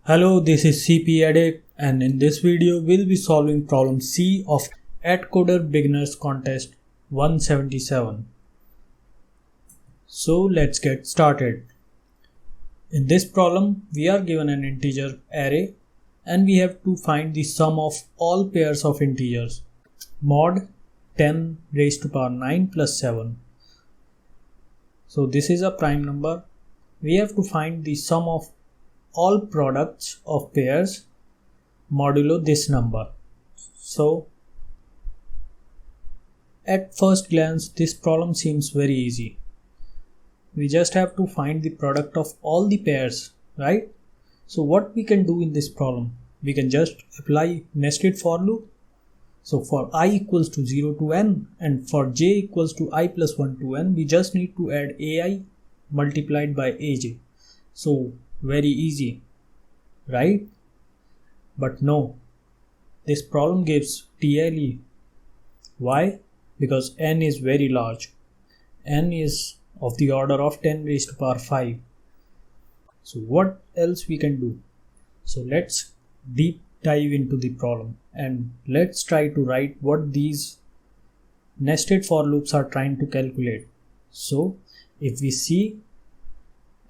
Hello, this is CP Addict, and in this video we'll be solving problem C of AdCoder Beginners Contest 177. So let's get started. In this problem, we are given an integer array and we have to find the sum of all pairs of integers mod 10 raised to power 9 plus 7. So this is a prime number. We have to find the sum of all products of pairs modulo this number. So at first glance this problem seems very easy. We just have to find the product of all the pairs, right? So what we can do in this problem? We can just apply nested for loop. So for I equals to 0 to n and for j equals to I plus 1 to n, we just need to add ai multiplied by aj. So very easy, right? But no, this problem gives TLE. Why? Because n is very large. N is of the order of 10 raised to power 5. So what else we can do? So let's deep dive into the problem and let's try to write what these nested for loops are trying to calculate. So if we see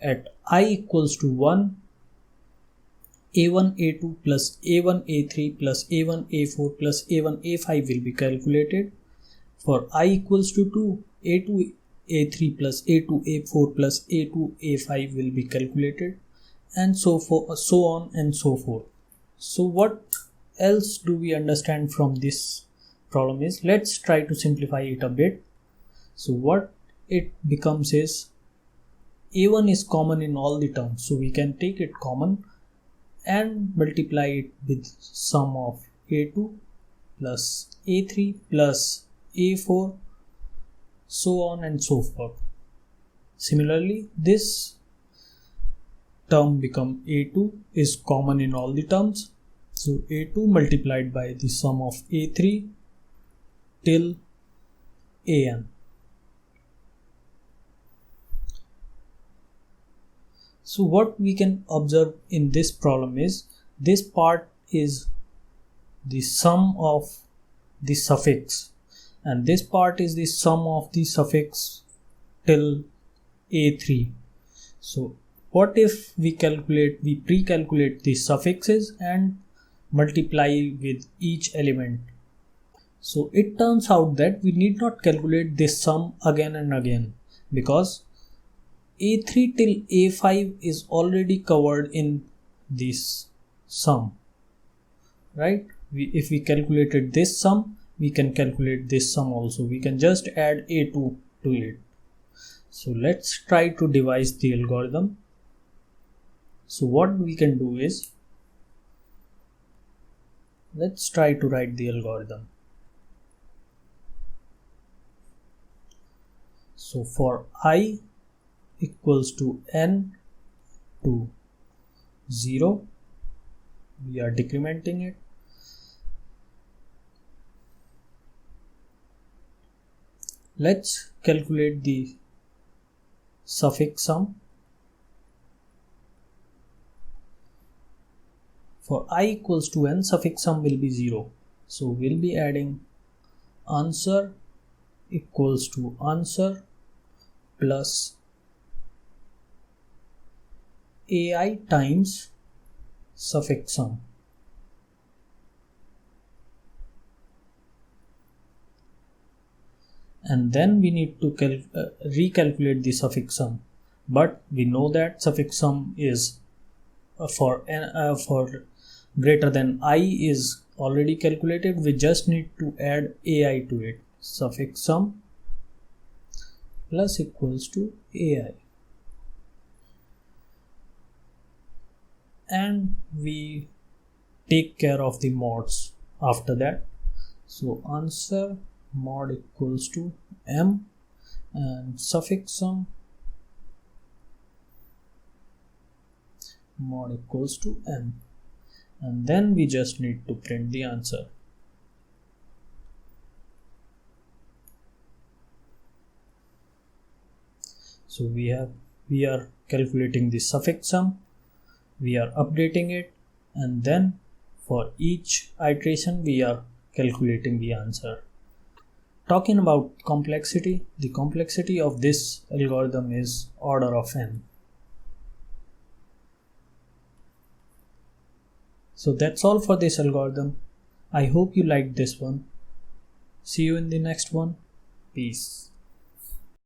at I equals to 1, a1 a2 plus a1 a3 plus a1 a4 plus a1 a5 will be calculated. For I equals to 2, a2 a3 plus a2 a4 plus a2 a5 will be calculated, and so on and so forth. So what else do we understand from this problem is, let's try to simplify it a bit. So what it becomes is a1 is common in all the terms, so we can take it common and multiply it with sum of a2 plus a3 plus a4, so on and so forth. Similarly, this term become a2 is common in all the terms, so a2 multiplied by the sum of a3 till an. So what we can observe in this problem is, this part is the sum of the suffix and this part is the sum of the suffix till a3. So what if we pre-calculate the suffixes and multiply with each element? So it turns out that we need not calculate this sum again and again, because a3 till a5 is already covered in this sum, right? If we calculated this sum, we can calculate this sum also. We can just add a2 to it. So let's try to devise the algorithm. So what we can do is, let's try to write the algorithm. So for I equals to n to 0, we are decrementing it. Let's calculate the suffix sum. For I equals to n, suffix sum will be 0. So we'll be adding answer equals to answer plus ai times suffix sum. And then we need to recalculate the suffix sum, but we know that suffix sum is for greater than I is already calculated. We just need to add ai to it. Suffix sum plus equals to ai, and we take care of the mods after that. So answer mod equals to m and suffix sum mod equals to m, and then we just need to print the answer. So we are calculating the suffix sum we are updating it, and then for each iteration we are calculating the answer. Talking about complexity, the complexity of this algorithm is order of n. So that's all for this algorithm. I hope you liked this one. See you in the next one. Peace.